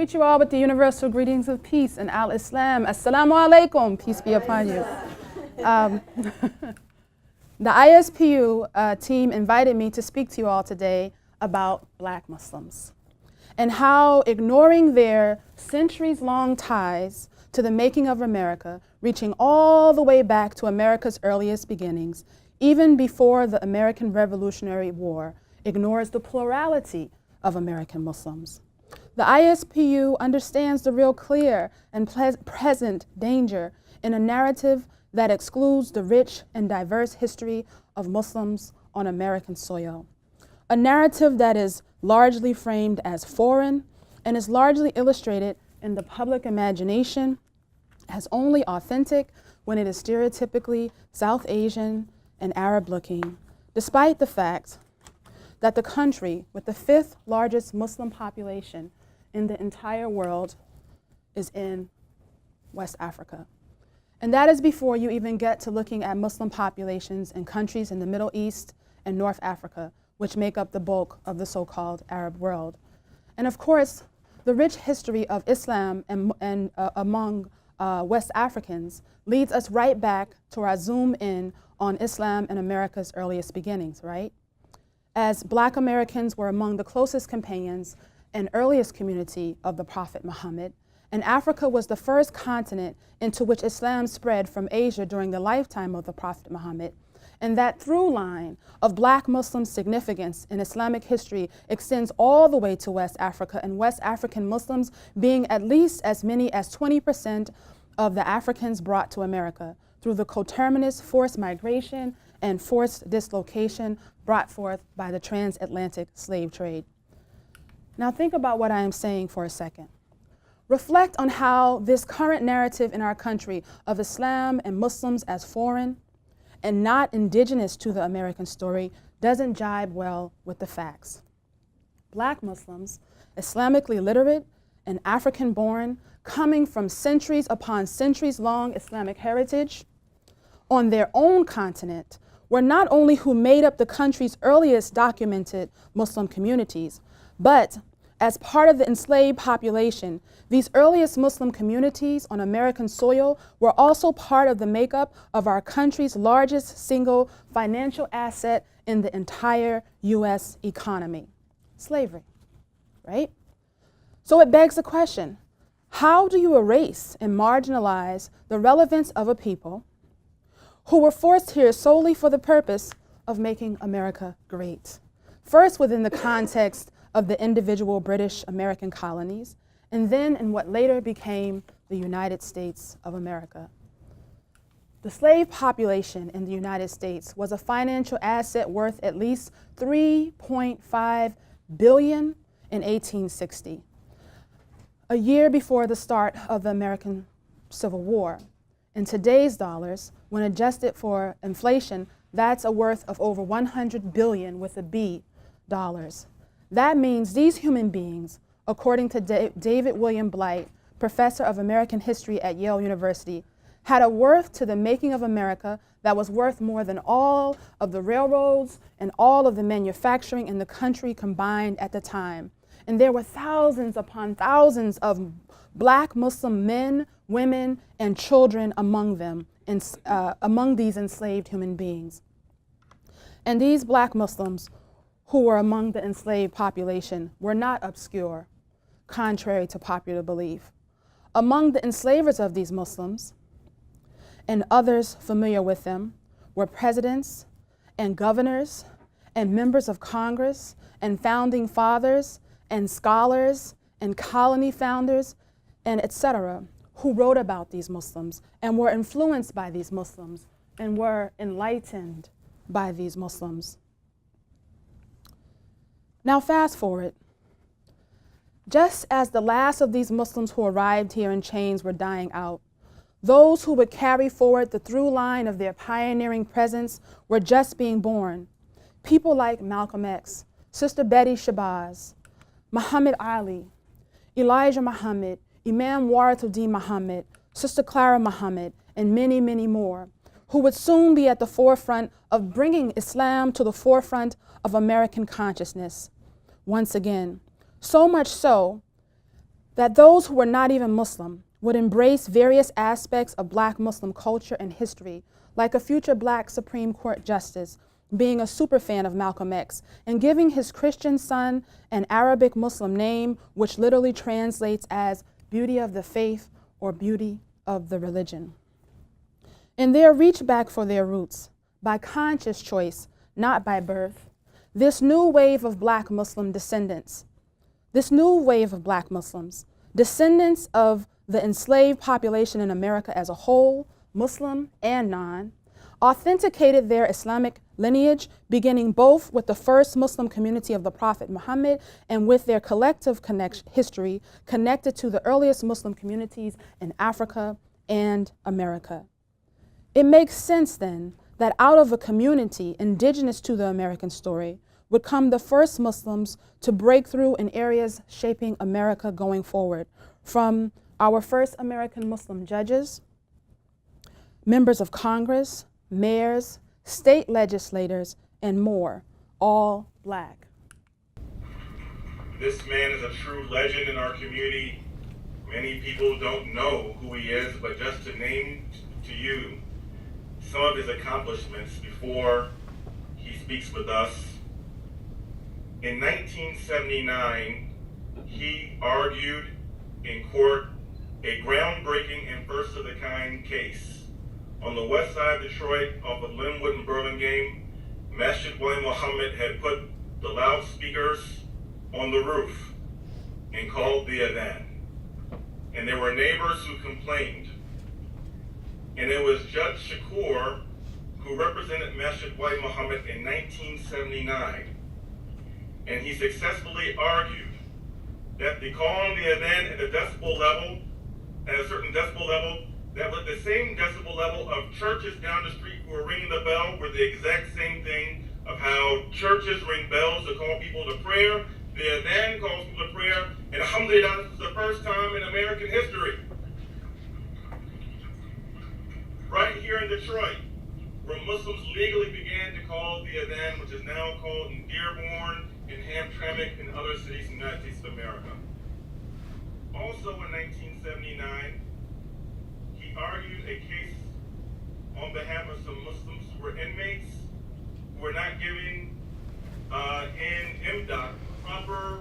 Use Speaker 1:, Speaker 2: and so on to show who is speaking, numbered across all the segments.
Speaker 1: greet you all with the universal greetings of peace and al-Islam. Assalamu alaikum, peace be upon you. The ISPU team invited me to speak to you all today about Black Muslims and how ignoring their centuries-long ties to the making of America, reaching all the way back to America's earliest beginnings, even before the American Revolutionary War, ignores the plurality of American Muslims. The ISPU understands the real clear and present danger in a narrative that excludes the rich and diverse history of Muslims on American soil. A narrative that is largely framed as foreign and is largely illustrated in the public imagination as only authentic when it is stereotypically South Asian and Arab-looking, despite the fact that the country with the 5th largest Muslim population in the entire world is in West Africa. And that is before you even get to looking at Muslim populations in countries in the Middle East and North Africa, which make up the bulk of the so-called Arab world. And of course, the rich history of Islam among West Africans leads us right back to our zoom in on Islam and America's earliest beginnings, right? As Black Americans were among the closest companions and earliest community of the Prophet Muhammad, and Africa was the first continent into which Islam spread from Asia during the lifetime of the Prophet Muhammad. And that through line of Black Muslim significance in Islamic history extends all the way to West Africa, and West African Muslims being at least as many as 20% of the Africans brought to America through the coterminous forced migration and forced dislocation brought forth by the transatlantic slave trade. Now think about what I am saying for a second. Reflect on how this current narrative in our country of Islam and Muslims as foreign and not indigenous to the American story doesn't jibe well with the facts. Black Muslims, Islamically literate and African-born, coming from centuries upon centuries-long Islamic heritage, on their own continent, were not only who made up the country's earliest documented Muslim communities, but as part of the enslaved population, these earliest Muslim communities on American soil were also part of the makeup of our country's largest single financial asset in the entire US economy, slavery, right? So it begs the question, how do you erase and marginalize the relevance of a people who were forced here solely for the purpose of making America great? First, within the context of the individual British American colonies, and then in what later became the United States of America. The slave population in the United States was a financial asset worth at least $3.5 billion in 1860, a year before the start of the American Civil War. In today's dollars, when adjusted for inflation, that's a worth of over 100 billion with a B dollars. That means these human beings, according to David William Blight, professor of American history at Yale University, had a worth to the making of America that was worth more than all of the railroads and all of the manufacturing in the country combined at the time. And there were thousands upon thousands of Black Muslim men, women, and children among them, among these enslaved human beings. And these Black Muslims who were among the enslaved population were not obscure, contrary to popular belief. Among the enslavers of these Muslims and others familiar with them were presidents and governors and members of Congress and founding fathers and scholars and colony founders and etc., who wrote about these Muslims and were influenced by these Muslims and were enlightened by these Muslims. Now fast forward. Just as the last of these Muslims who arrived here in chains were dying out, those who would carry forward the through line of their pioneering presence were just being born. People like Malcolm X, Sister Betty Shabazz, Muhammad Ali, Elijah Muhammad, Imam Waratuddin Muhammad, Sister Clara Muhammad, and many, many more, who would soon be at the forefront of bringing Islam to the forefront of American consciousness. Once again, so much so that those who were not even Muslim would embrace various aspects of Black Muslim culture and history, like a future Black Supreme Court justice being a superfan of Malcolm X and giving his Christian son an Arabic Muslim name, which literally translates as beauty of the faith or beauty of the religion. In their reach back for their roots, by conscious choice, not by birth, this new wave of Black Muslim descendants, this new wave of Black Muslims, descendants of the enslaved population in America as a whole, Muslim and non, authenticated their Islamic lineage, beginning both with the first Muslim community of the Prophet Muhammad and with their collective history connected to the earliest Muslim communities in Africa and America. It makes sense then that out of a community indigenous to the American story would come the first Muslims to break through in areas shaping America going forward, from our first American Muslim judges, members of Congress, mayors, state legislators, and more, all Black.
Speaker 2: This man is a true legend in our community. Many people don't know who he is, but just to name to you some of his accomplishments before he speaks with us. In 1979, he argued in court a groundbreaking and first of the kind case. On the west side of Detroit, off of Linwood and Burlingame, Masjid Muhammad had put the loudspeakers on the roof and called the adhan. And there were neighbors who complained. And it was Judge Shakur who represented Masjid Muhammad in 1979. And he successfully argued that the calling the adhan at a decibel level, at a certain decibel level, that was the same decibel level of churches down the street who were ringing the bell were the exact same thing of how churches ring bells to call people to prayer. The adhan calls people to prayer, and alhamdulillah, this is the first time in American history. Right here in Detroit, where Muslims legally began to call the adhan, which is now called in Dearborn, in Hamtramck, and other cities in the United States of America. Also in 1979, he argued a case on behalf of some Muslims who were inmates who were not giving in MDOT proper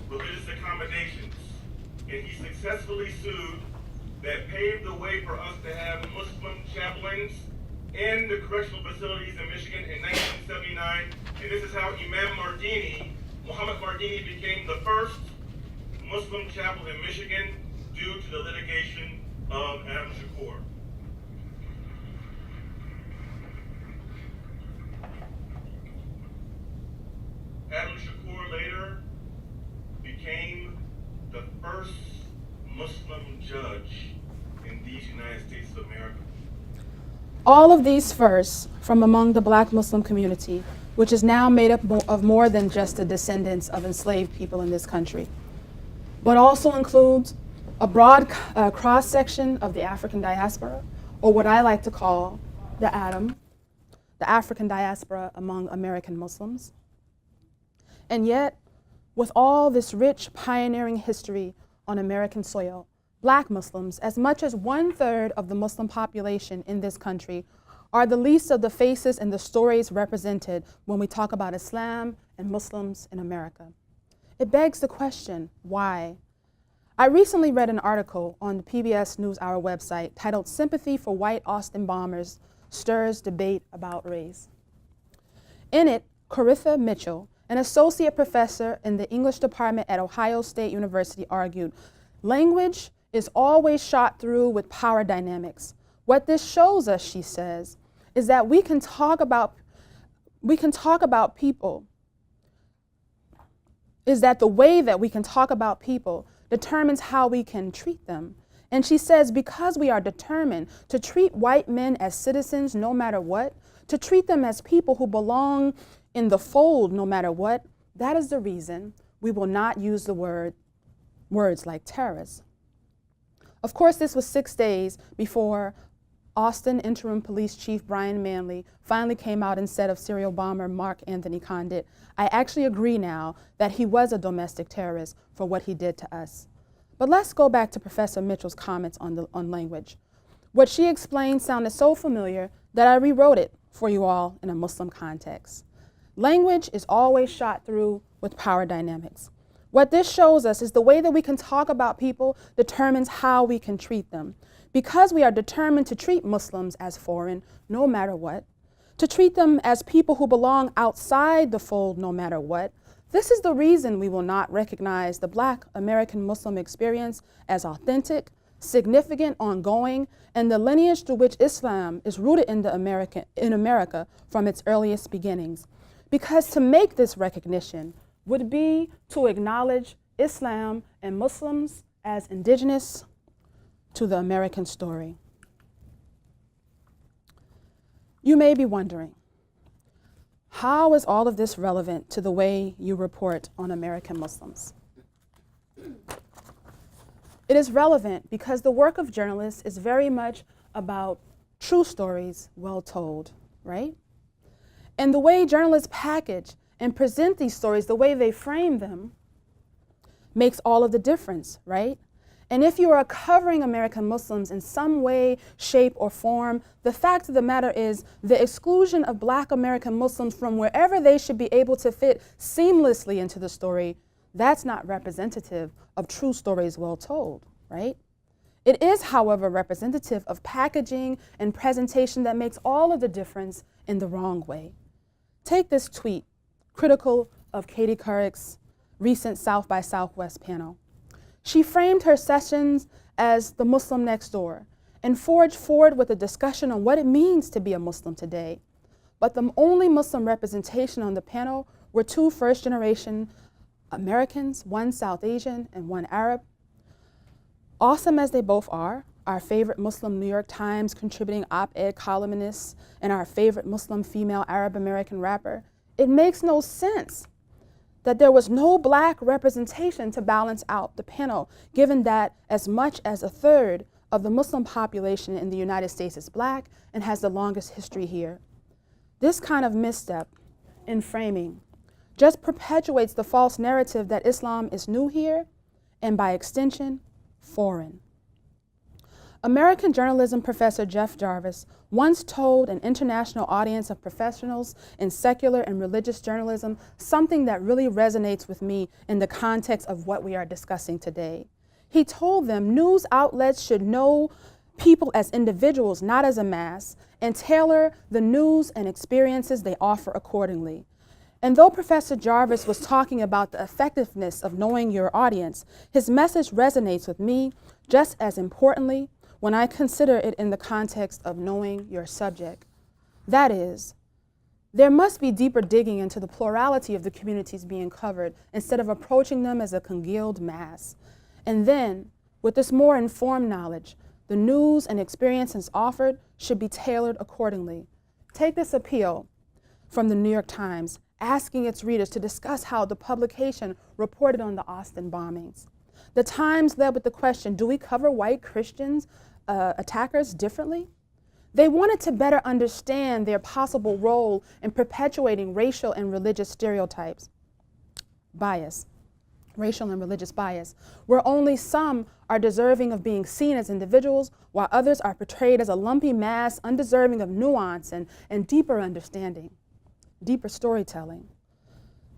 Speaker 2: religious accommodations. And he successfully sued, that paved the way for us to have Muslim chaplains in the correctional facilities in Michigan in 1979. And this is how Imam Mardini, Muhammad Mardini, became the first Muslim chaplain in Michigan due to the litigation of Adam Shakur. Adam Shakur later became the first Muslim judge in these United States of America.
Speaker 1: All of these firsts from among the Black Muslim community, which is now made up of more than just the descendants of enslaved people in this country, but also includes a broad cross-section of the African diaspora, or what I like to call the ADAM, the African diaspora among American Muslims. And yet, with all this rich pioneering history on American soil, Black Muslims, as much as 1/3 of the Muslim population in this country, are the least of the faces and the stories represented when we talk about Islam and Muslims in America. It begs the question, why? I recently read an article on the PBS NewsHour website titled "Sympathy for White Austin Bombers Stirs Debate About Race." In it, Coritha Mitchell, an associate professor in the English department at Ohio State University, argued, "Language is always shot through with power dynamics. What this shows us," she says, "is that we can talk about people, is that the way that we can talk about people determines how we can treat them." And she says, because we are determined to treat white men as citizens no matter what, to treat them as people who belong in the fold no matter what, that is the reason we will not use the words like terrorists. Of course, this was 6 days before Austin Interim Police Chief Brian Manley finally came out and said of serial bomber Mark Anthony Condit, "I actually agree now that he was a domestic terrorist for what he did to us." But let's go back to Professor Mitchell's comments on language. What she explained sounded so familiar that I rewrote it for you all in a Muslim context. Language is always shot through with power dynamics. What this shows us is the way that we can talk about people determines how we can treat them. Because we are determined to treat Muslims as foreign, no matter what, to treat them as people who belong outside the fold, no matter what, this is the reason we will not recognize the Black American Muslim experience as authentic, significant, ongoing, and the lineage through which Islam is rooted in America from its earliest beginnings. Because to make this recognition would be to acknowledge Islam and Muslims as indigenous to the American story. You may be wondering, how is all of this relevant to the way you report on American Muslims? It is relevant because the work of journalists is very much about true stories well told, right? And the way journalists package and present these stories, the way they frame them, makes all of the difference, right? And if you are covering American Muslims in some way, shape, or form, the fact of the matter is the exclusion of Black American Muslims from wherever they should be able to fit seamlessly into the story, that's not representative of true stories well told, right? It is, however, representative of packaging and presentation that makes all of the difference in the wrong way. Take this tweet, critical of Katie Couric's recent South by Southwest panel. She framed her sessions as the Muslim next door and forged forward with a discussion on what it means to be a Muslim today. But the only Muslim representation on the panel were two first-generation Americans, one South Asian and one Arab. Awesome as they both are, our favorite Muslim New York Times contributing op-ed columnist and our favorite Muslim female Arab American rapper, it makes no sense that there was no Black representation to balance out the panel, given that as much as a third of the Muslim population in the United States is Black and has the longest history here. This kind of misstep in framing just perpetuates the false narrative that Islam is new here and by extension, foreign. American journalism professor Jeff Jarvis once told an international audience of professionals in secular and religious journalism something that really resonates with me in the context of what we are discussing today. He told them news outlets should know people as individuals, not as a mass, and tailor the news and experiences they offer accordingly. And though Professor Jarvis was talking about the effectiveness of knowing your audience, his message resonates with me just as importantly when I consider it in the context of knowing your subject. That is, there must be deeper digging into the plurality of the communities being covered instead of approaching them as a congealed mass. And then, with this more informed knowledge, the news and experiences offered should be tailored accordingly. Take this appeal from the New York Times, asking its readers to discuss how the publication reported on the Austin bombings. The Times led with the question, do we cover white Christians attackers differently? They wanted to better understand their possible role in perpetuating racial and religious stereotypes. Racial and religious bias, where only some are deserving of being seen as individuals, while others are portrayed as a lumpy mass, undeserving of nuance and deeper understanding, deeper storytelling.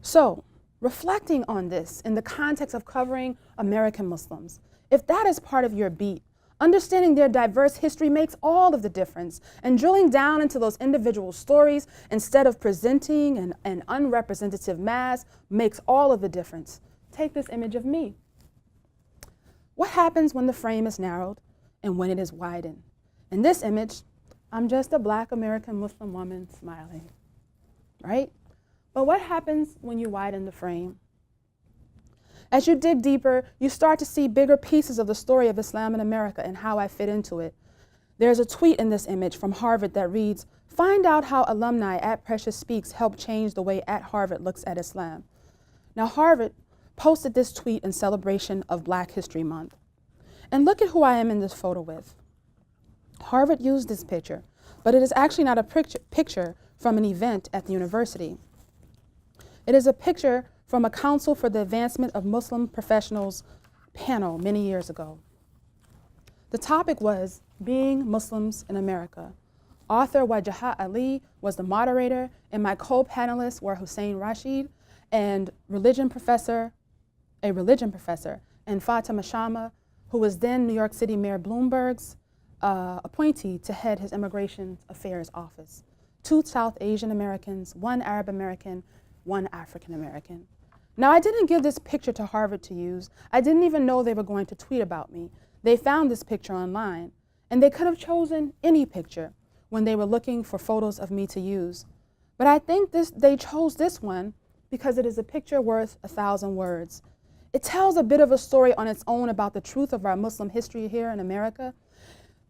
Speaker 1: So, reflecting on this in the context of covering American Muslims, if that is part of your beat, understanding their diverse history makes all of the difference, and drilling down into those individual stories instead of presenting an unrepresentative mass makes all of the difference. Take this image of me. What happens when the frame is narrowed and when it is widened? In this image, I'm just a Black American Muslim woman smiling, right? But what happens when you widen the frame? As you dig deeper, you start to see bigger pieces of the story of Islam in America and how I fit into it. There's a tweet in this image from Harvard that reads, "Find out how alumni at Precious Speaks help change the way at Harvard looks at Islam." Now, Harvard posted this tweet in celebration of Black History Month. And look at who I am in this photo with. Harvard used this picture, but it is actually not a picture from an event at the university. It is a picture from a Council for the Advancement of Muslim Professionals panel many years ago. The topic was Being Muslims in America. Author Wajahat Ali was the moderator, and my co-panelists were Hussein Rashid and a religion professor, and Fatima Shama, who was then New York City Mayor Bloomberg's appointee to head his Immigration Affairs Office. 2 South Asian Americans, 1 Arab American, 1 African American. Now, I didn't give this picture to Harvard to use. I didn't even know they were going to tweet about me. They found this picture online, and they could have chosen any picture when they were looking for photos of me to use. But I think they chose this one because it is a picture worth 1,000 words. It tells a bit of a story on its own about the truth of our Muslim history here in America,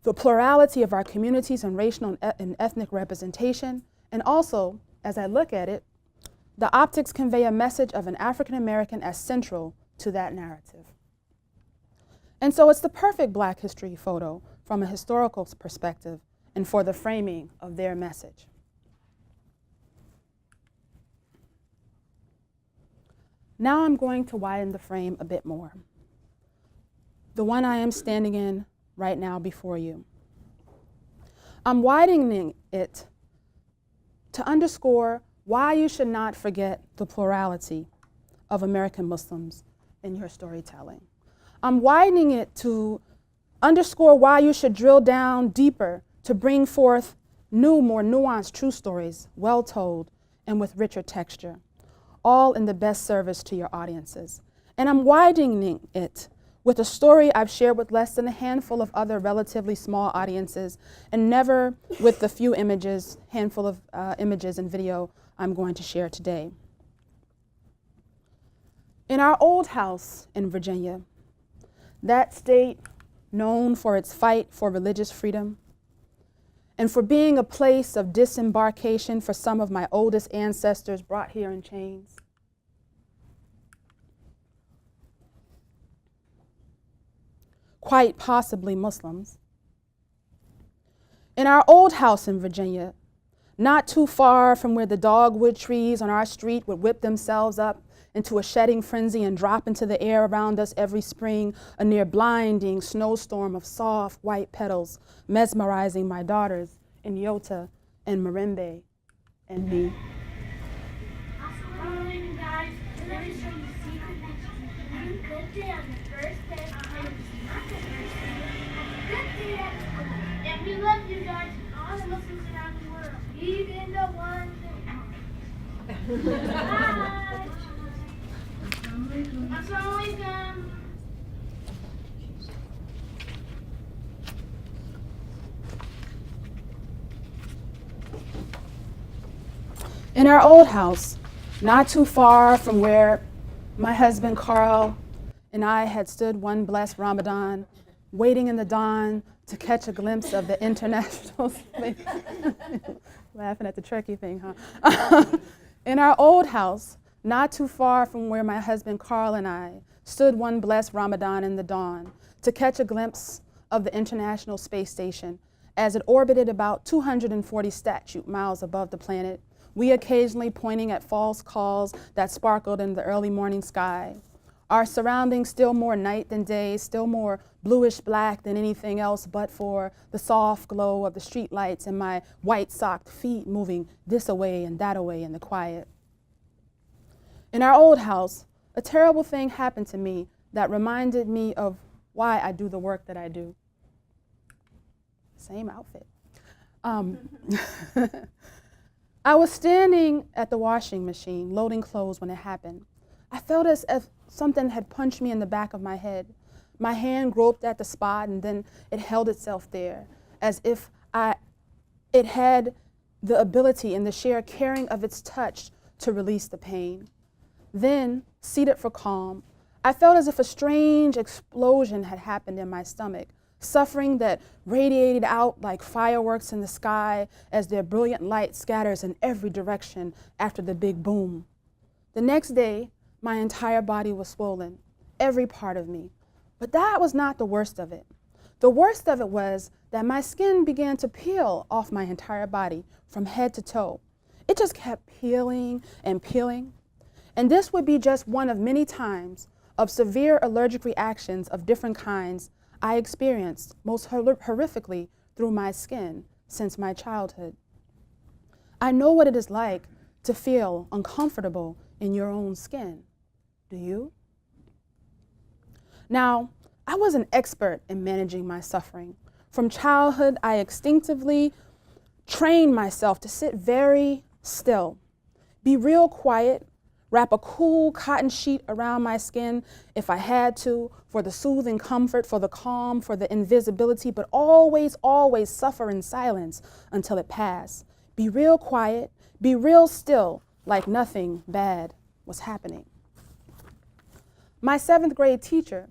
Speaker 1: the plurality of our communities and racial and ethnic representation, and also, as I look at it, the optics convey a message of an African American as central to that narrative. And so it's the perfect Black history photo from a historical perspective and for the framing of their message. Now I'm going to widen the frame a bit more. The one I am standing in right now before you. I'm widening it to underscore why you should not forget the plurality of American Muslims in your storytelling. I'm widening it to underscore why you should drill down deeper to bring forth new, more nuanced true stories, well told and with richer texture, all in the best service to your audiences. And I'm widening it with a story I've shared with less than a handful of other relatively small audiences, and never with the few images, handful of images and video I'm going to share today. In our old house in Virginia, that state known for its fight for religious freedom and for being a place of disembarkation for some of my oldest ancestors brought here in chains, quite possibly Muslims. In our old house in Virginia, not too far from where the dogwood trees on our street would whip themselves up into a shedding frenzy and drop into the air around us every spring, a near blinding snowstorm of soft white petals, mesmerizing my daughters in Yota and Marimbe and me.
Speaker 3: And we love you guys, all the Muslims around the world, even the ones that Bye. Assalamualaikum.
Speaker 1: In our old house, not too far from where my husband Carl and I had stood one blessed Ramadan, waiting in the dawn to catch a glimpse of the international laughing at the turkey thing, huh? In our old house, not too far from where my husband Carl and I stood one blessed Ramadan in the dawn to catch a glimpse of the International Space Station as it orbited about 240 statute miles above the planet, we occasionally pointing at false calls that sparkled in the early morning sky. Our surroundings still more night than day, still more bluish black than anything else but for the soft glow of the street lights and my white-socked feet moving this away and that away in the quiet. In our old house, a terrible thing happened to me that reminded me of why I do the work that I do. Same outfit. I was standing at the washing machine, loading clothes when it happened. I felt as if something had punched me in the back of my head. My hand groped at the spot and then it held itself there, as if it had the ability and the sheer caring of its touch to release the pain. Then, seated for calm, I felt as if a strange explosion had happened in my stomach, suffering that radiated out like fireworks in the sky as their brilliant light scatters in every direction after the big boom. The next day, my entire body was swollen, every part of me. But that was not the worst of it. The worst of it was that my skin began to peel off my entire body from head to toe. It just kept peeling and peeling. And this would be just one of many times of severe allergic reactions of different kinds I experienced most horrifically through my skin since my childhood. I know what it is like to feel uncomfortable in your own skin. Do you? Now, I was an expert in managing my suffering. From childhood, I instinctively trained myself to sit very still, be real quiet, wrap a cool cotton sheet around my skin if I had to, for the soothing comfort, for the calm, for the invisibility, but always, always suffer in silence until it passed. Be real quiet, be real still, like nothing bad was happening. My 7th grade teacher,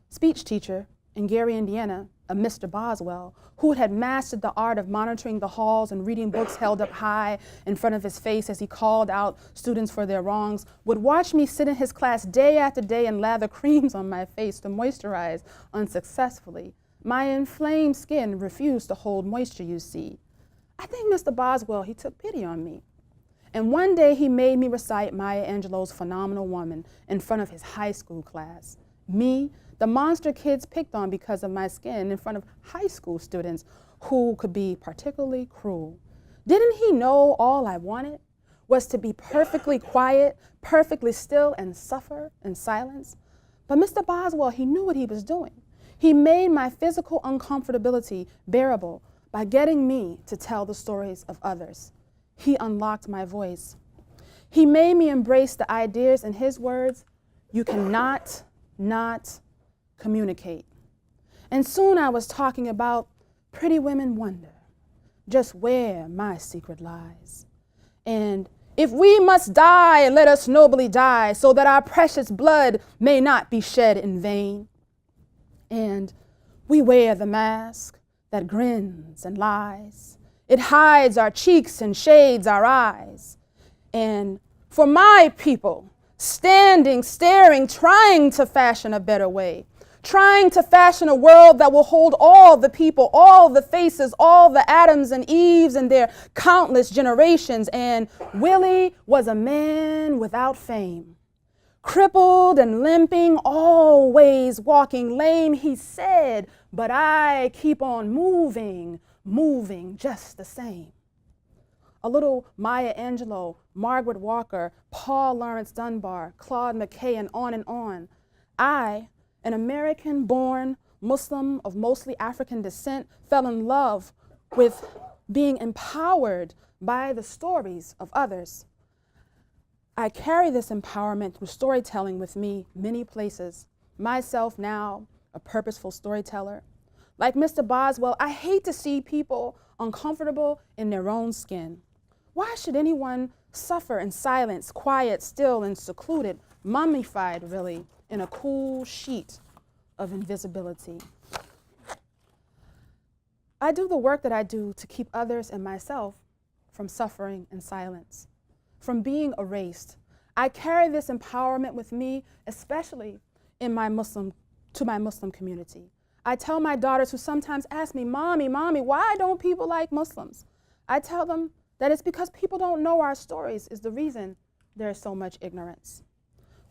Speaker 1: speech teacher in Gary, Indiana, a Mr. Boswell, who had mastered the art of monitoring the halls and reading books held up high in front of his face as he called out students for their wrongs, would watch me sit in his class day after day and lather creams on my face to moisturize unsuccessfully. My inflamed skin refused to hold moisture, you see. I think Mr. Boswell, he took pity on me. And one day he made me recite Maya Angelou's Phenomenal Woman in front of his high school class. Me, the monster kids picked on because of my skin, in front of high school students who could be particularly cruel. Didn't he know all I wanted was to be perfectly quiet, perfectly still, and suffer in silence? But Mr. Boswell, he knew what he was doing. He made my physical uncomfortability bearable by getting me to tell the stories of others. He unlocked my voice. He made me embrace the ideas in his words, you cannot not communicate. And soon I was talking about pretty women wonder just where my secret lies. And if we must die, let us nobly die so that our precious blood may not be shed in vain. And we wear the mask that grins and lies. It hides our cheeks and shades our eyes. And for my people, standing, staring, trying to fashion a better way, trying to fashion a world that will hold all the people, all the faces, all the Adams and Eves and their countless generations. And Willie was a man without fame, crippled and limping, always walking lame, he said, but I keep on moving, moving just the same. A little Maya Angelou, Margaret Walker, Paul Laurence Dunbar, Claude McKay, and on. I, an American-born Muslim of mostly African descent, fell in love with being empowered by the stories of others. I carry this empowerment through storytelling with me many places. Myself now, a purposeful storyteller. Like Mr. Boswell, I hate to see people uncomfortable in their own skin. Why should anyone suffer in silence, quiet, still, and secluded, mummified, really, in a cool sheet of invisibility? I do the work that I do to keep others and myself from suffering in silence, from being erased. I carry this empowerment with me, especially in my Muslim community. I tell my daughters who sometimes ask me, Mommy, why don't people like Muslims? I tell them that it's because people don't know our stories is the reason there's so much ignorance.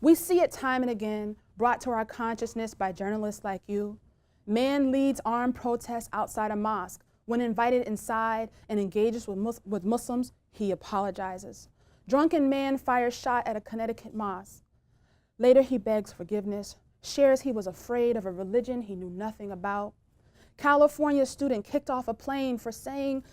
Speaker 1: We see it time and again, brought to our consciousness by journalists like you. Man leads armed protests outside a mosque. When invited inside and engages with Muslims, he apologizes. Drunken man fires shot at a Connecticut mosque. Later he begs forgiveness, shares he was afraid of a religion he knew nothing about. California student kicked off a plane for saying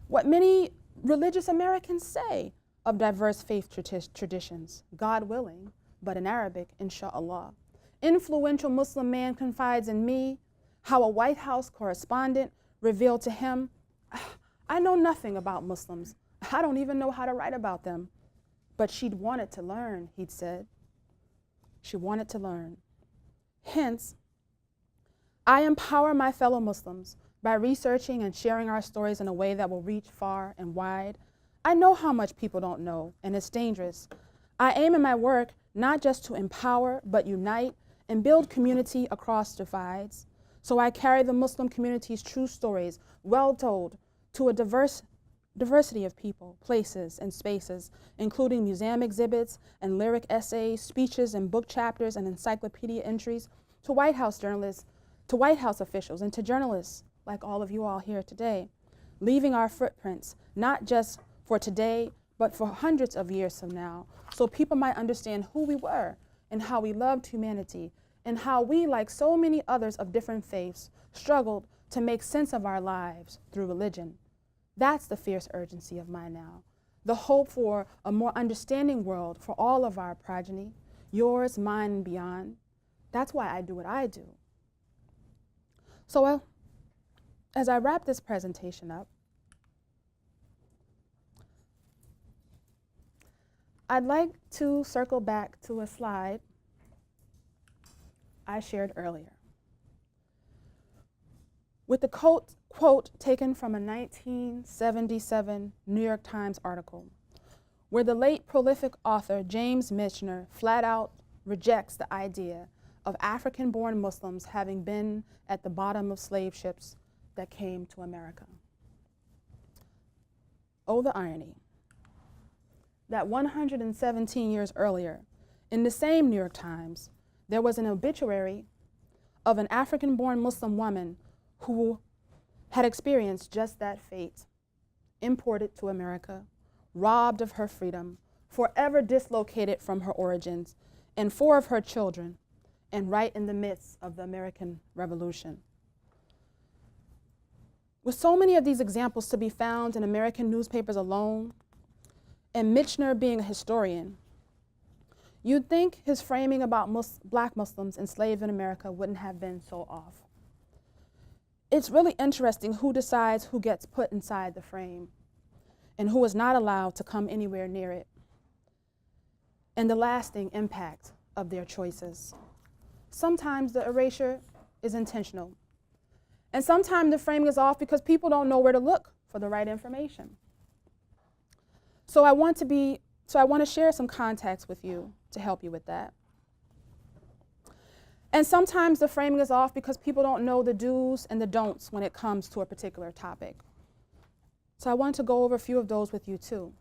Speaker 1: what many religious Americans say of diverse faith traditions, God willing, but in Arabic, inshallah. Influential Muslim man confides in me how a White House correspondent revealed to him, I know nothing about Muslims. I don't even know how to write about them. But she'd wanted to learn, he'd said. She wanted to learn. Hence, I empower my fellow Muslims by researching and sharing our stories in a way that will reach far and wide. I know how much people don't know, and it's dangerous. I aim in my work not just to empower, but unite and build community across divides. So I carry the Muslim community's true stories, well told, to a diverse diversity of people, places, and spaces, including museum exhibits and lyric essays, speeches and book chapters and encyclopedia entries, to White House journalists, to White House officials, and to journalists like all of you all here today, leaving our footprints, not just for today, but for hundreds of years from now, so people might understand who we were and how we loved humanity, and how we, like so many others of different faiths, struggled to make sense of our lives through religion. That's the fierce urgency of my now, the hope for a more understanding world for all of our progeny, yours, mine, and beyond. That's why I do what I do. So as I wrap this presentation up, I'd like to circle back to a slide I shared earlier, with the quote taken from a 1977 New York Times article, where the late prolific author James Michener flat out rejects the idea of African-born Muslims having been at the bottom of slave ships that came to America. Oh, the irony that 117 years earlier, in the same New York Times, there was an obituary of an African-born Muslim woman who had experienced just that fate, imported to America, robbed of her freedom, forever dislocated from her origins, and 4 of her children, and right in the midst of the American Revolution. With so many of these examples to be found in American newspapers alone, and Michener being a historian, you'd think his framing about Black Muslims enslaved in America wouldn't have been so off. It's really interesting who decides who gets put inside the frame and who is not allowed to come anywhere near it, and the lasting impact of their choices. Sometimes the erasure is intentional, and sometimes the framing is off because people don't know where to look for the right information. So I want to share some context with you to help you with that. And sometimes the framing is off because people don't know the do's and the don'ts when it comes to a particular topic. So I want to go over a few of those with you too.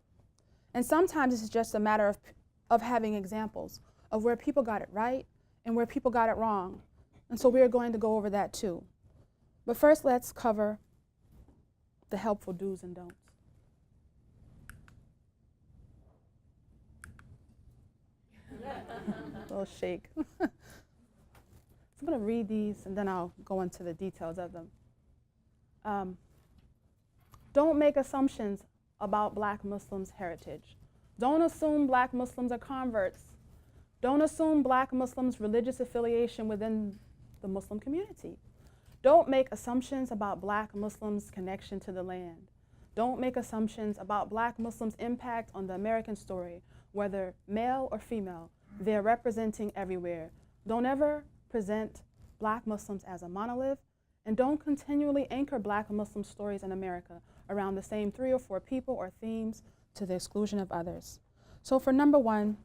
Speaker 1: And sometimes it's just a matter of having examples of where people got it right and where people got it wrong. And so we're going to go over that too. But first, let's cover the helpful do's and don'ts. A little shake. So I'm going to read these and then I'll go into the details of them. Don't make assumptions about Black Muslims' heritage. Don't assume Black Muslims are converts. Don't assume Black Muslims' religious affiliation within the Muslim community. Don't make assumptions about Black Muslims' connection to the land. Don't make assumptions about Black Muslims' impact on the American story, whether male or female. They're representing everywhere. Don't ever present Black Muslims as a monolith, and don't continually anchor Black Muslim stories in America around the same 3 or 4 people or themes to the exclusion of others. So for number 1,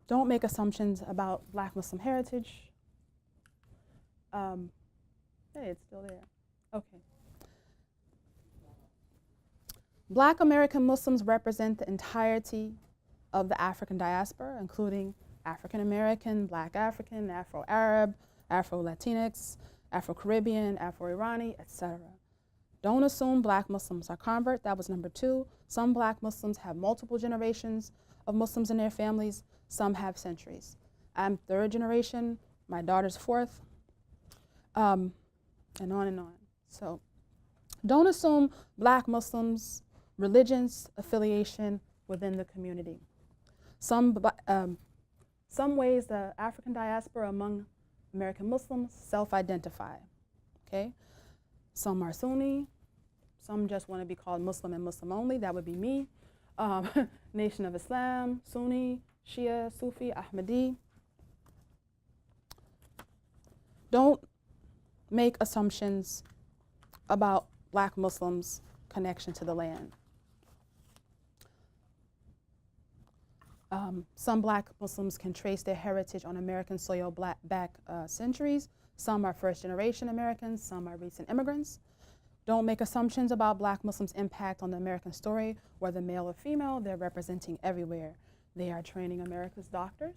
Speaker 1: don't make assumptions about Black Muslim heritage. Hey, it's still there. Okay. Black American Muslims represent the entirety of the African diaspora, including African American, Black African, Afro-Arab, Afro-Latinx, Afro-Caribbean, Afro-Irani, etc. Don't assume Black Muslims are convert. That was number 2. Some Black Muslims have multiple generations of Muslims in their families. Some have centuries. I'm 3rd generation. My daughter's 4th. And on and on. So don't assume Black Muslims' religions affiliation within the community. Some ways the African diaspora among American Muslims self-identify, okay? Some are Sunni, some just want to be called Muslim and Muslim only, that would be me. Nation of Islam, Sunni, Shia, Sufi, Ahmadi. Don't make assumptions about Black Muslims' connection to the land. Some Black Muslims can trace their heritage on American soil back centuries. Some are first-generation Americans, some are recent immigrants. Don't make assumptions about Black Muslims' impact on the American story, whether male or female. They're representing everywhere. They are training America's doctors.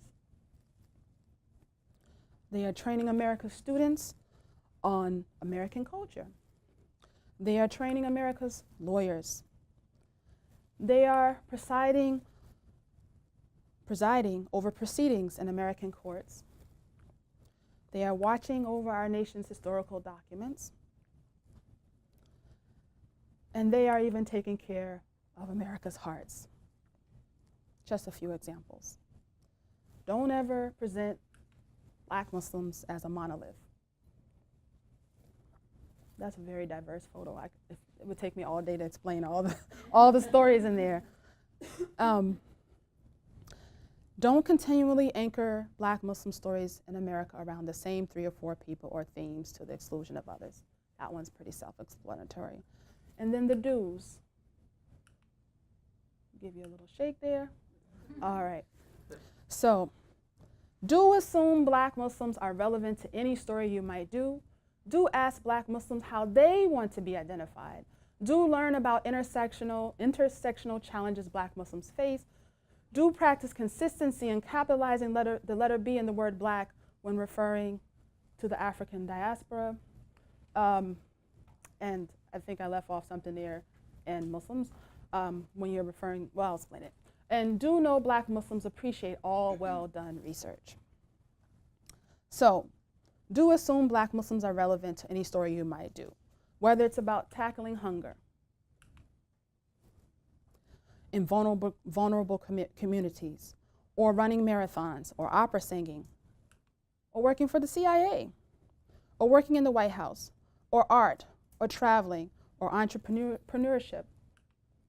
Speaker 1: They are training America's students on American culture. They are training America's lawyers. They are presiding over proceedings in American courts. They are watching over our nation's historical documents. And they are even taking care of America's hearts. Just a few examples. Don't ever present Black Muslims as a monolith. That's a very diverse photo. It would take me all day to explain all the stories in there. Don't continually anchor Black Muslim stories in America around the same 3 or 4 people or themes to the exclusion of others. That one's pretty self-explanatory. And then the do's. Give you a little shake there. All right. So, do assume Black Muslims are relevant to any story you might do. Do ask Black Muslims how they want to be identified. Do learn about intersectional challenges Black Muslims face. Do practice consistency in capitalizing the letter B in the word Black when referring to the African diaspora. And I think I left off something there, and Muslims, when you're referring, well, I'll explain it. And do know Black Muslims appreciate all well-done research. So, do assume Black Muslims are relevant to any story you might do, whether it's about tackling hunger in vulnerable communities, or running marathons, or opera singing, or working for the CIA, or working in the White House, or art, or traveling, or entrepreneurship,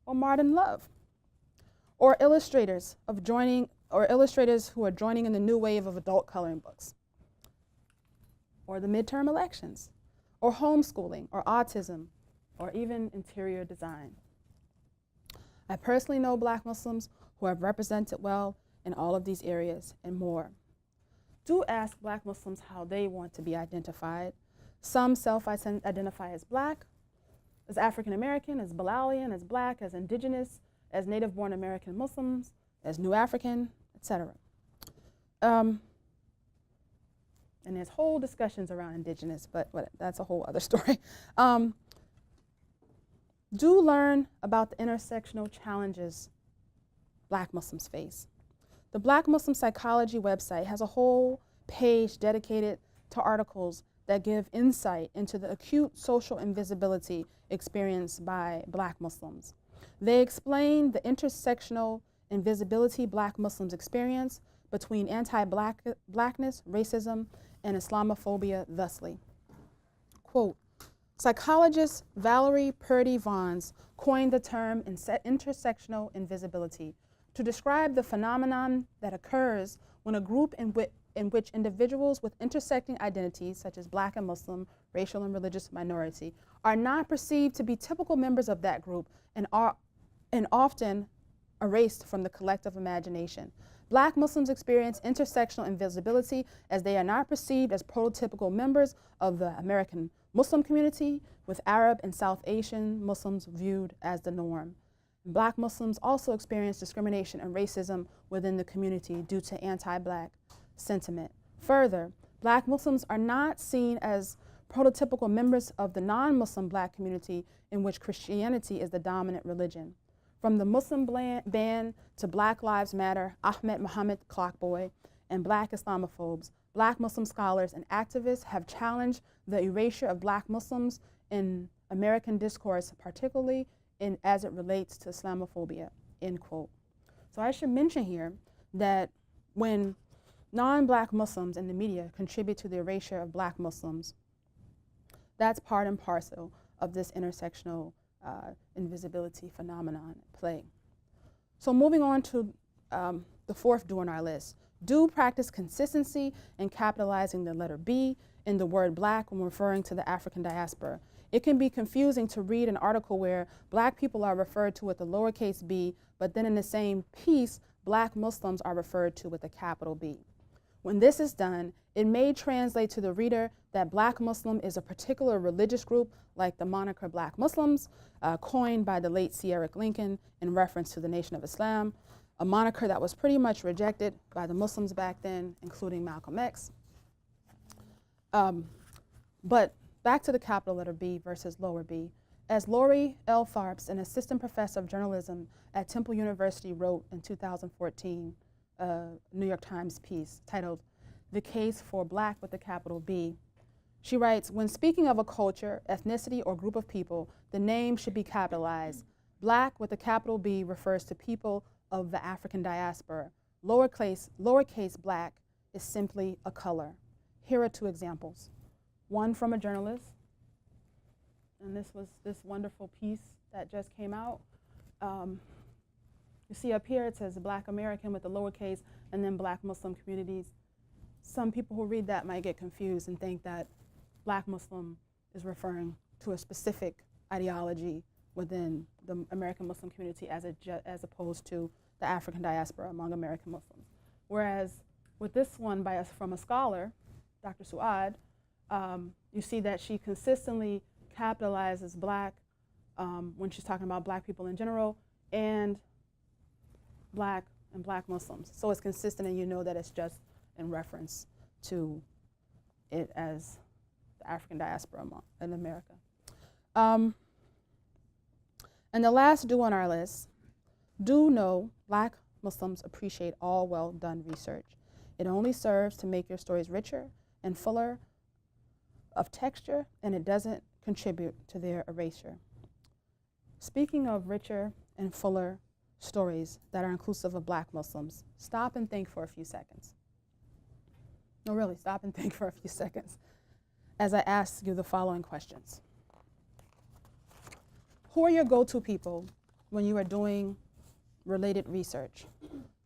Speaker 1: or modern love, or illustrators who are joining in the new wave of adult coloring books, or the midterm elections, or homeschooling, or autism, or even interior design. I personally know Black Muslims who have represented well in all of these areas and more. Do ask Black Muslims how they want to be identified. Some self-identify as Black, as African American, as Bilalian, as Black, as Indigenous, as native-born American Muslims, as New African, etc. And there's whole discussions around Indigenous, but that's a whole other story. Do learn about the intersectional challenges Black Muslims face. The Black Muslim Psychology website has a whole page dedicated to articles that give insight into the acute social invisibility experienced by Black Muslims. They explain the intersectional invisibility Black Muslims experience between anti-Blackness, racism, and Islamophobia thusly. Quote, psychologist Valerie Purdy-Vons coined the term intersectional invisibility to describe the phenomenon that occurs when a group in which individuals with intersecting identities, such as Black and Muslim, racial and religious minority, are not perceived to be typical members of that group and often erased from the collective imagination. Black Muslims experience intersectional invisibility as they are not perceived as prototypical members of the American Muslim community, with Arab and South Asian Muslims viewed as the norm. Black Muslims also experience discrimination and racism within the community due to anti-Black sentiment. Further, Black Muslims are not seen as prototypical members of the non-Muslim Black community in which Christianity is the dominant religion. From the Muslim ban to Black Lives Matter, Ahmed Muhammad Clockboy, and Black Islamophobes, Black Muslim scholars and activists have challenged the erasure of Black Muslims in American discourse, particularly as it relates to Islamophobia, end quote. So I should mention here that when non-Black Muslims in the media contribute to the erasure of Black Muslims, that's part and parcel of this intersectional invisibility phenomenon at play. So moving on to the fourth do on our list. Do practice consistency in capitalizing the letter B in the word Black when referring to the African diaspora. It can be confusing to read an article where Black people are referred to with a lowercase b, but then in the same piece, Black Muslims are referred to with a capital B. When this is done, it may translate to the reader that Black Muslim is a particular religious group like the moniker Black Muslims, coined by the late C. Eric Lincoln in reference to the Nation of Islam, a moniker that was pretty much rejected by the Muslims back then, including Malcolm X. But back to the capital letter B versus lower B. As Lori L. Tharps, an assistant professor of journalism at Temple University, wrote in 2014, New York Times piece titled, "The Case for Black with a capital B." She writes, when speaking of a culture, ethnicity, or group of people, the name should be capitalized. Black with a capital B refers to people of the African diaspora. Lowercase black is simply a color. Here are two examples. One from a journalist, and this was this wonderful piece that just came out. You see up here it says Black American with the lowercase and then Black Muslim communities. Some people who read that might get confused and think that Black Muslim is referring to a specific ideology within the American Muslim community as opposed to the African diaspora among American Muslims. Whereas with this one from a scholar, Dr. Suad, you see that she consistently capitalizes Black when she's talking about Black people in general and Black Muslims. So it's consistent, and you know that it's just in reference to it as the African diaspora in America. And the last do on our list, do know Black Muslims appreciate all well done research. It only serves to make your stories richer and fuller of texture, and it doesn't contribute to their erasure. Speaking of richer and fuller stories that are inclusive of Black Muslims, stop and think for a few seconds. No, really, stop and think for a few seconds as I ask you the following questions. Who are your go-to people when you are doing related research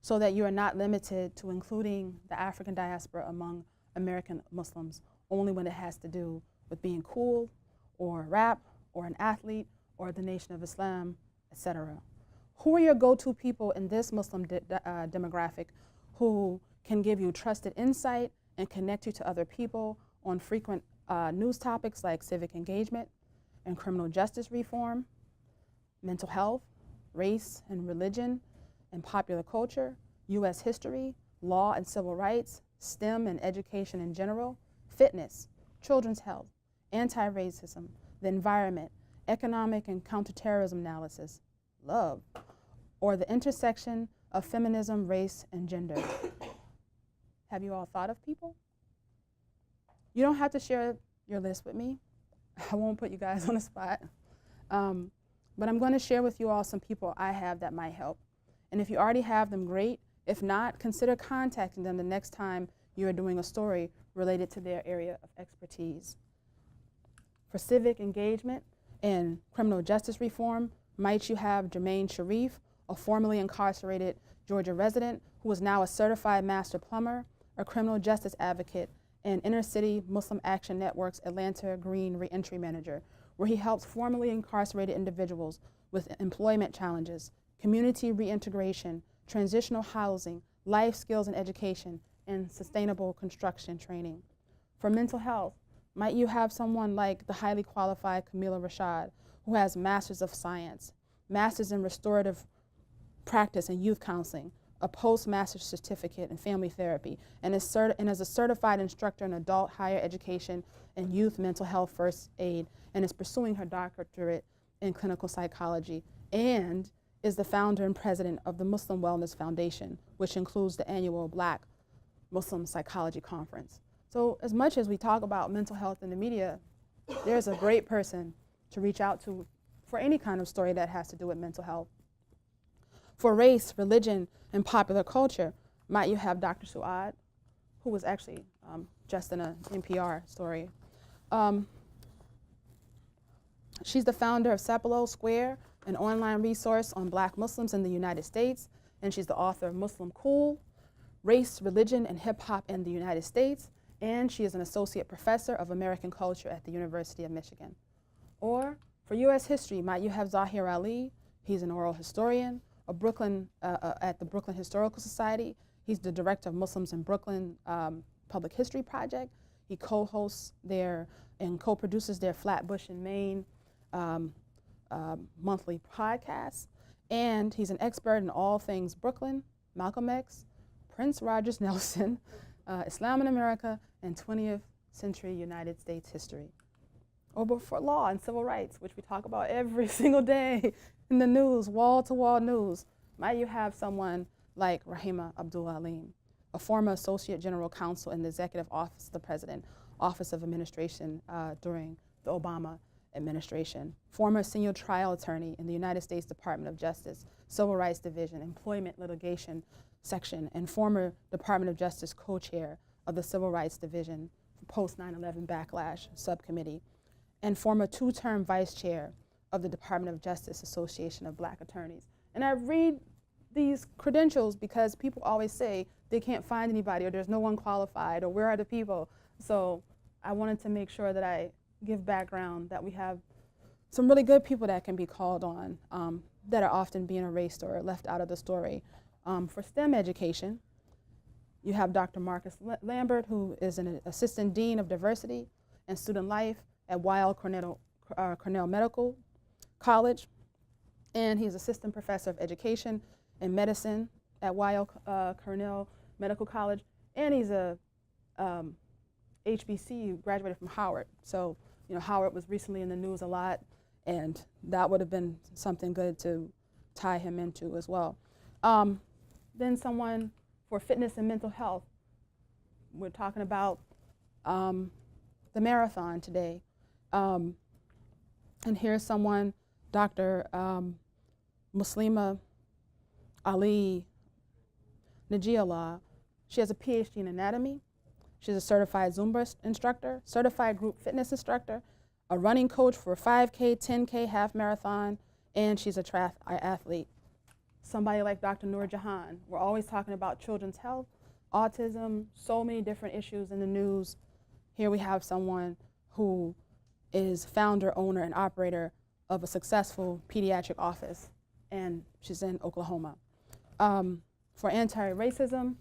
Speaker 1: so that you are not limited to including the African diaspora among American Muslims only when it has to do with being cool or rap or an athlete or the Nation of Islam, etc.? Who are your go-to people in this Muslim demographic who can give you trusted insight and connect you to other people on frequent news topics like civic engagement and criminal justice reform, mental health, race and religion and popular culture, U.S. history, law and civil rights, STEM and education in general, fitness, children's health, anti-racism, the environment, economic and counterterrorism analysis, love, or the intersection of feminism, race, and gender? Have you all thought of people? You don't have to share your list with me. I won't put you guys on the spot. But I'm going to share with you all some people I have that might help. And if you already have them, great. If not, consider contacting them the next time you are doing a story related to their area of expertise. For civic engagement and criminal justice reform, might you have Jermaine Sharif, a formerly incarcerated Georgia resident who is now a certified master plumber, a criminal justice advocate, and Inner City Muslim Action Network's Atlanta Green Reentry Manager, where he helps formerly incarcerated individuals with employment challenges, community reintegration, transitional housing, life skills and education, and sustainable construction training. For mental health, might you have someone like the highly qualified Camila Rashad, who has Masters of Science, Masters in Restorative Practice and Youth Counseling, a postmaster's certificate in family therapy, and is a certified instructor in adult higher education and youth mental health first aid, and is pursuing her doctorate in clinical psychology, and is the founder and president of the Muslim Wellness Foundation, which includes the annual Black Muslim Psychology Conference. So as much as we talk about mental health in the media, there's a great person to reach out to for any kind of story that has to do with mental health. For race, religion, and popular culture, might you have Dr. Suad, who was actually just in an NPR story. She's the founder of Sepalo Square, an online resource on Black Muslims in the United States, and she's the author of Muslim Cool, Race, Religion, and Hip Hop in the United States, and she is an associate professor of American culture at the University of Michigan. Or for U.S. history, might you have Zahir Ali? He's an oral historian, at the Brooklyn Historical Society. He's the director of Muslims in Brooklyn Public History Project. He co-hosts their and co-produces their Flatbush in Maine monthly podcast. And he's an expert in all things Brooklyn, Malcolm X, Prince Rogers Nelson, Islam in America, and 20th century United States history. Or for law and civil rights, which we talk about every single day in the news, wall-to-wall news. Might you have someone like Rahima Abdul Alim, a former Associate General Counsel in the Executive Office of the President, Office of Administration during the Obama administration, former senior trial attorney in the United States Department of Justice, Civil Rights Division, Employment Litigation Section, and former Department of Justice co-chair of the Civil Rights Division post 9/11 Backlash Subcommittee, and former two-term vice chair of the Department of Justice Association of Black Attorneys. And I read these credentials because people always say they can't find anybody, or there's no one qualified, or where are the people? So I wanted to make sure that I give background, that we have some really good people that can be called on that are often being erased or left out of the story. For STEM education, you have Dr. Marcus Lambert, who is an Assistant Dean of Diversity and Student Life at Weill Cornell Medical College, and he's Assistant Professor of Education and Medicine at Weill Cornell Medical College, and he's a HBCU, graduated from Howard. So, you know, Howard was recently in the news a lot, and that would have been something good to tie him into as well. Then someone for fitness and mental health. We're talking about the marathon today. And here's someone, Dr. Muslima Ali Najiallah. She has a PhD in anatomy. She's a certified Zumba instructor, certified group fitness instructor, a running coach for 5K, 10K, half marathon, and she's a triathlete. Somebody like Dr. Noor Jahan. We're always talking about children's health, autism, so many different issues in the news. Here we have someone who is founder, owner, and operator of a successful pediatric office, and she's in Oklahoma. For anti-racism,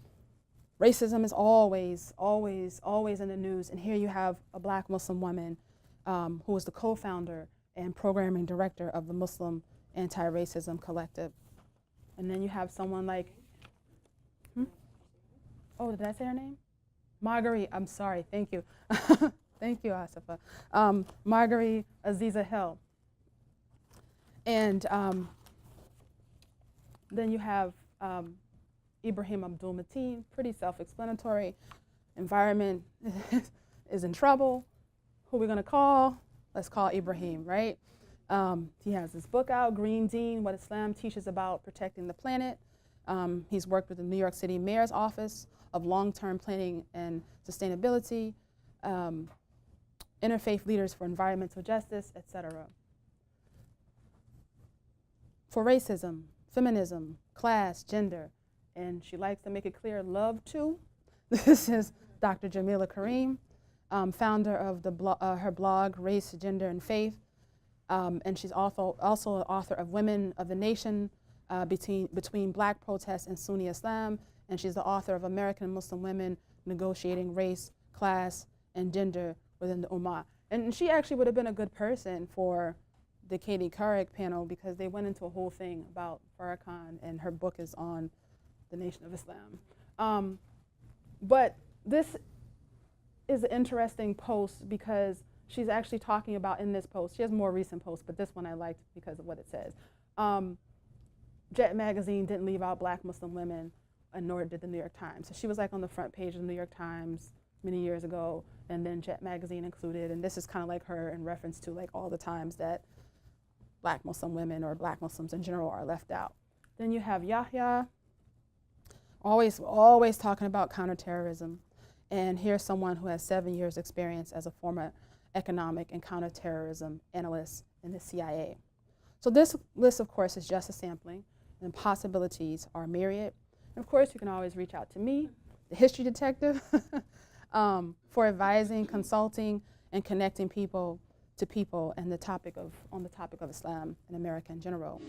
Speaker 1: racism is always, always, always in the news, and here you have a Black Muslim woman who is the co-founder and programming director of the Muslim Anti-Racism Collective. And then you have someone like, oh, did I say her name? Marguerite, I'm sorry, thank you. Thank you, Asifa. Marguerite Aziza Hill. And then you have Ibrahim Abdul Mateen, pretty self-explanatory. Environment is in trouble. Who are we gonna call? Let's call Ibrahim, right? He has his book out, Green Dean, What Islam Teaches About Protecting the Planet. He's worked with the New York City Mayor's Office of Long-Term Planning and Sustainability, Interfaith Leaders for Environmental Justice, etc. For racism, feminism, class, gender, and she likes to make it clear, love too. This is Dr. Jamila Kareem, founder of her blog, Race, Gender, and Faith. And she's also an author of Women of the Nation, between Black Protests and Sunni Islam, and she's the author of American Muslim Women Negotiating Race, Class, and Gender Within the Ummah. And she actually would have been a good person for the Katie Couric panel because they went into a whole thing about Farrakhan, and her book is on the Nation of Islam. But this is an interesting post because she's actually talking about in this post, she has more recent posts, but this one I liked because of what it says. Jet magazine didn't leave out Black Muslim women, and nor did the New York Times. So she was like on the front page of the New York Times many years ago, and then Jet magazine included, and this is kind of like her in reference to like all the times that Black Muslim women or Black Muslims in general are left out. Then you have Yahya, always talking about counterterrorism. And here's someone who has 7 years experience as a former economic and counterterrorism analyst in the CIA. So this list, of course, is just a sampling, and possibilities are myriad. And of course, you can always reach out to me, the history detective, for advising, consulting, and connecting people to people and on the topic of Islam and America in general.